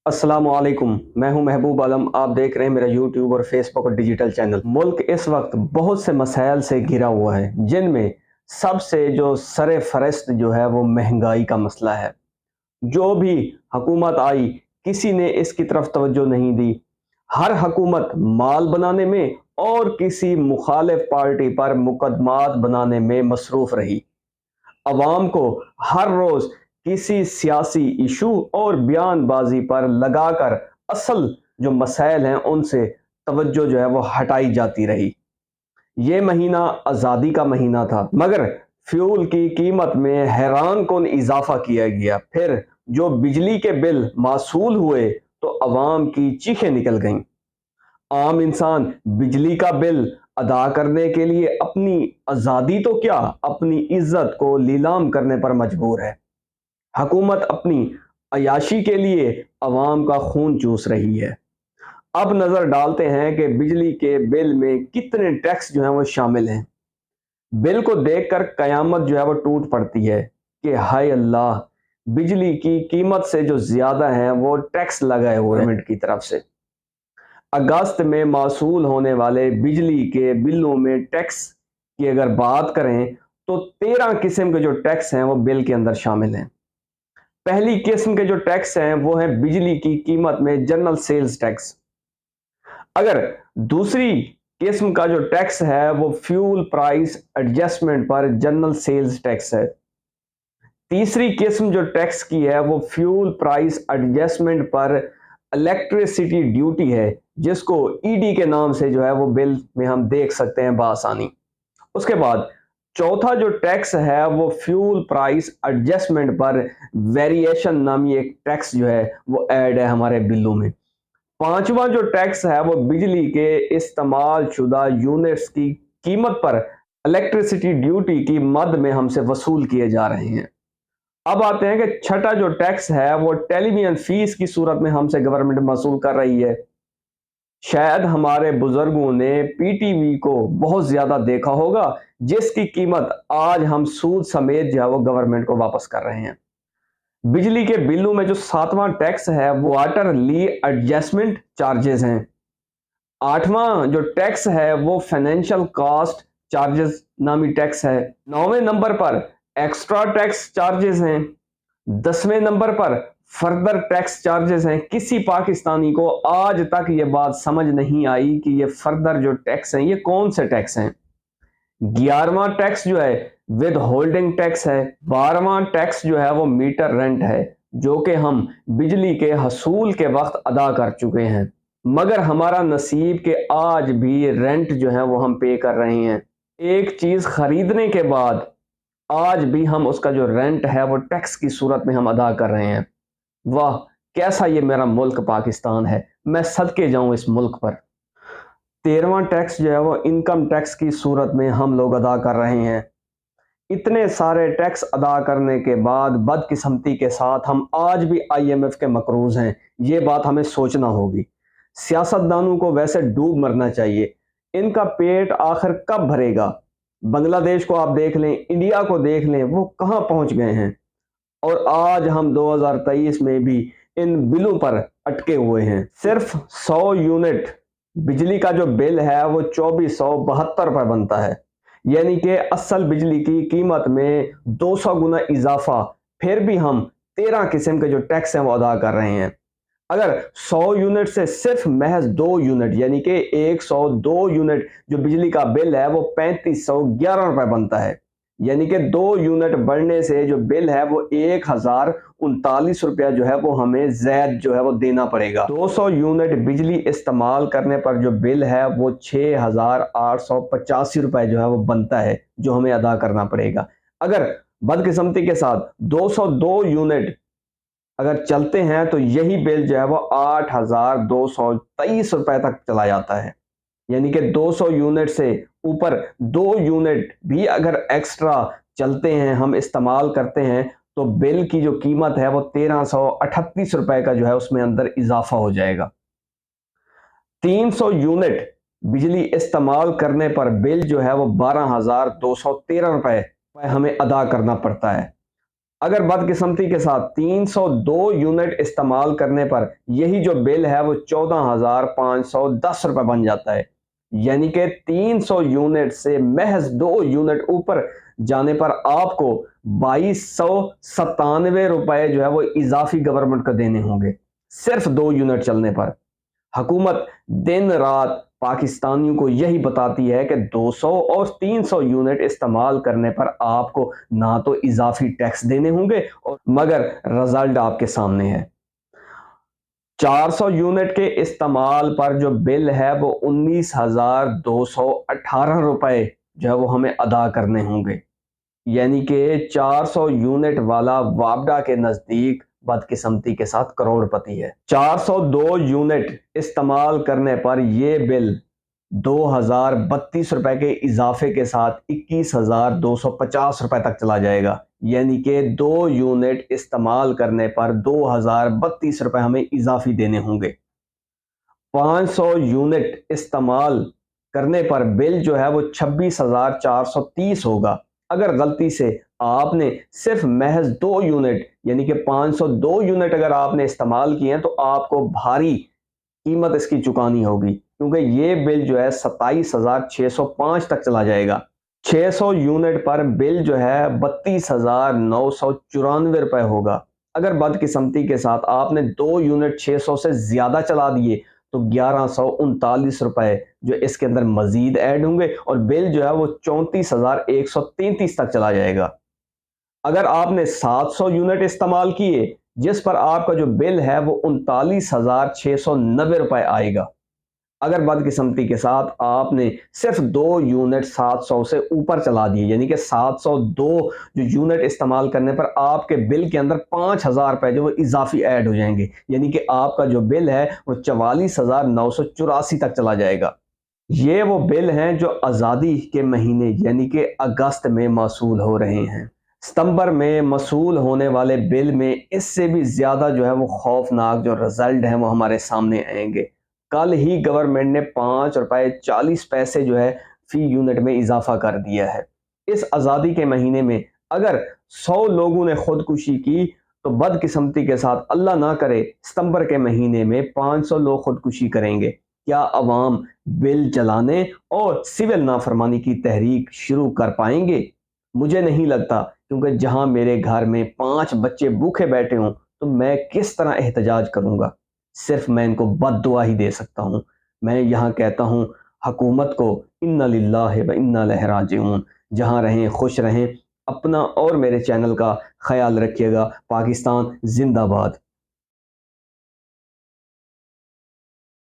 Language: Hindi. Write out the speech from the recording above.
अस्सलामुअलैकुम। मैं हूं महबूब आलम। आप देख रहे हैं मेरा यूट्यूब और फेसबुक और डिजिटल चैनल। मुल्क इस वक्त बहुत से मसाइल से घिरा हुआ है, जिनमें सबसे जो सरे फहरिस्त जो है वो महंगाई का मसला है। जो भी हुकूमत आई, किसी ने इसकी तरफ तवज्जो नहीं दी। हर हुकूमत माल बनाने में और किसी मुखालिफ पार्टी पर मुकदमात बनाने में मसरूफ रही। अवाम को हर रोज किसी सियासी इशू और बयानबाजी पर लगाकर असल जो मसाइल हैं उनसे तवज्जो जो है वो हटाई जाती रही। ये महीना आज़ादी का महीना था, मगर फ्यूल की कीमत में हैरान कुन इजाफा किया गया। फिर जो बिजली के बिल मासूल हुए तो अवाम की चीखें निकल गईं। आम इंसान बिजली का बिल अदा करने के लिए अपनी आज़ादी तो क्या, अपनी इज्जत को नीलाम करने पर मजबूर है। हुकूमत अपनी अयाशी के लिए अवाम का खून चूस रही है। अब नजर डालते हैं कि बिजली के बिल में कितने टैक्स जो हैं वो शामिल हैं। बिल को देखकर कयामत जो है वो टूट पड़ती है कि हाय अल्लाह, बिजली की कीमत से जो ज्यादा है वो टैक्स लगाए हुए गवर्नमेंट की तरफ से। अगस्त में मासूल होने वाले बिजली के बिलों में टैक्स की अगर बात करें तो 13 किस्म के जो टैक्स हैं वो बिल के अंदर शामिल हैं। पहली किस्म के जो टैक्स हैं वो है बिजली की कीमत में जनरल सेल्स टैक्स। अगर दूसरी किस्म का जो टैक्स है वो फ्यूल प्राइस एडजस्टमेंट पर जनरल सेल्स टैक्स है। तीसरी किस्म जो टैक्स की है वो फ्यूल प्राइस एडजस्टमेंट पर इलेक्ट्रिसिटी ड्यूटी है, जिसको ईडी के नाम से जो है वो बिल में हम देख सकते हैं बासानी। उसके बाद चौथा जो टैक्स है वो फ्यूल प्राइस एडजस्टमेंट पर वेरिएशन नामी एक टैक्स जो है वो ऐड है हमारे बिलों में। पांचवा जो टैक्स है वो बिजली के इस्तेमाल शुदा यूनिट्स की कीमत पर इलेक्ट्रिसिटी ड्यूटी की मद में हमसे वसूल किए जा रहे हैं। अब आते हैं कि छठा जो टैक्स है वो टेलीविजन फीस की सूरत में हमसे गवर्नमेंट वसूल कर रही है। शायद हमारे बुजुर्गों ने पीटीवी को बहुत ज्यादा देखा होगा, जिसकी कीमत आज हम सूद समेत जो है वो गवर्नमेंट को वापस कर रहे हैं। बिजली के बिलों में जो सातवां टैक्स है वो वाटर ली एडजस्टमेंट चार्जेस हैं। आठवां जो टैक्स है वो फाइनेंशियल कॉस्ट चार्जेस नामी टैक्स है। नौवें नंबर पर एक्स्ट्रा टैक्स चार्जेस हैं। 10वें नंबर पर फर्दर टैक्स चार्जेस हैं। किसी पाकिस्तानी को आज तक ये बात समझ नहीं आई कि ये फर्दर जो टैक्स हैं ये कौन से टैक्स हैं। 11वां टैक्स जो है विद होल्डिंग टैक्स है। 12वां टैक्स जो है वो मीटर रेंट है, जो कि हम बिजली के हसूल के वक्त अदा कर चुके हैं, मगर हमारा नसीब के आज भी रेंट जो है वो हम पे कर रहे हैं। एक चीज खरीदने के बाद आज भी हम उसका जो रेंट है वो टैक्स की सूरत में हम अदा कर रहे हैं। वाह, कैसा ये मेरा मुल्क पाकिस्तान है, मैं सदके जाऊं इस मुल्क पर। 13वां टैक्स जो है वो इनकम टैक्स की सूरत में हम लोग अदा कर रहे हैं। इतने सारे टैक्स अदा करने के बाद बदकिस्मती के साथ हम आज भी आईएमएफ के मकरूज हैं। ये बात हमें सोचना होगी। सियासतदानों को वैसे डूब मरना चाहिए, इनका पेट आखिर कब भरेगा। बांग्लादेश को आप देख लें, इंडिया को देख लें, वो कहां पहुंच गए हैं, और आज हम 2023 में भी इन बिलों पर अटके हुए हैं। सिर्फ 100 यूनिट बिजली का जो बिल है वो 2472 पर बनता है, यानी कि असल बिजली की कीमत में 200 गुना इजाफा। फिर भी हम 13 किस्म के जो टैक्स हैं वो अदा कर रहे हैं। अगर 100 यूनिट से सिर्फ महज 2 यूनिट यानी कि 102 यूनिट जो बिजली का बिल है वो 3511 रुपए बनता है, यानी कि 2 यूनिट बढ़ने से जो बिल है वो 1039 रुपया जो है वो हमें ज़ायद जो है वो देना पड़ेगा। 200 यूनिट बिजली इस्तेमाल करने पर जो बिल है वो 6885 रुपए जो है वो बनता है, जो हमें अदा करना पड़ेगा। अगर बदकिस्मती के साथ 202 यूनिट अगर चलते हैं तो यही बिल जो है वो 8223 रुपए तक चला जाता है, यानी कि 200 यूनिट से ऊपर 2 यूनिट भी अगर एक्स्ट्रा चलते हैं, हम इस्तेमाल करते हैं, तो बिल की जो कीमत है वो 1338 रुपए का जो है उसमें अंदर इजाफा हो जाएगा। 300 यूनिट बिजली इस्तेमाल करने पर बिल जो है वो 12,213 रुपए हमें अदा करना पड़ता है। अगर बदकिस्मती के साथ 302 यूनिट इस्तेमाल करने पर यही जो बिल है वो 14,510 रुपये बन जाता है। यानी कि 300 यूनिट से महज 2 यूनिट ऊपर जाने पर आपको 2297 रुपए जो है वो इजाफी गवर्नमेंट को देने होंगे, सिर्फ 2 यूनिट चलने पर। हुकूमत दिन रात पाकिस्तानियों को यही बताती है कि 200 और 300 यूनिट इस्तेमाल करने पर आपको ना तो इजाफी टैक्स देने होंगे, और मगर रिजल्ट आपके सामने है। 400 यूनिट के इस्तेमाल पर जो बिल है वो 19,218 रुपए जो है वो हमें अदा करने होंगे। यानी कि 400 यूनिट वाला वापडा के नजदीक बदकिस्मती के साथ करोड़पति है। 402 यूनिट इस्तेमाल करने पर यह बिल 2,032 रुपए के इजाफे के साथ 21,250 रुपए तक चला जाएगा। यानी कि 2 यूनिट इस्तेमाल करने पर 2,032 रुपए हमें इजाफी देने होंगे। 500 यूनिट इस्तेमाल करने पर बिल जो है वो 26,430 होगा। अगर गलती से आपने सिर्फ महज 2 यूनिट यानी कि 502 यूनिट अगर आपने इस्तेमाल किए हैं तो आपको भारी कीमत इसकी चुकानी होगी, क्योंकि ये बिल जो है 27,605 तक चला जाएगा। 600 यूनिट पर बिल जो है 32,994 रुपए होगा। अगर बदकिस्मती के साथ आपने 2 यूनिट 600 से ज्यादा चला दिए तो 1139 रुपए जो इसके अंदर मजीद ऐड होंगे और बिल जो है वो 34,133 तक चला जाएगा। अगर आपने 700 यूनिट इस्तेमाल किए जिस पर आपका जो बिल है वो 39,690 रुपए आएगा। अगर बदकिस्मती के साथ आपने सिर्फ 2 यूनिट 700 से ऊपर चला दिए यानी कि 702 जो यूनिट इस्तेमाल करने पर आपके बिल के अंदर 5,000 रुपए जो वो इजाफी ऐड हो जाएंगे, यानी कि आपका जो बिल है वो 44,984 तक चला जाएगा। ये वो बिल हैं जो आज़ादी के महीने यानी कि अगस्त में मसूल हो रहे हैं। सितंबर में मसूल होने वाले बिल में इससे भी ज़्यादा जो है वो खौफनाक जो रिजल्ट हैं वो हमारे सामने आएंगे। कल ही गवर्नमेंट ने 5 रुपए 40 पैसे जो है फी यूनिट में इजाफा कर दिया है। इस आज़ादी के महीने में अगर 100 लोगों ने खुदकुशी की तो बदकिस्मती के साथ अल्लाह ना करे सितंबर के महीने में 500 लोग खुदकुशी करेंगे। क्या अवाम बिल चलाने और सिविल नाफरमानी की तहरीक शुरू कर पाएंगे? मुझे नहीं लगता, क्योंकि जहां मेरे घर में 5 बच्चे भूखे बैठे हों तो मैं किस तरह एहतजाज करूंगा। सिर्फ मैं इनको बद्दुआ ही दे सकता हूं। मैं यहाँ कहता हूं हुकूमत को इन्ना लिल्लाहि व इन्ना इलैहि राजिऊन। जहां रहें खुश रहें। अपना और मेरे चैनल का ख्याल रखिएगा। पाकिस्तान जिंदाबाद।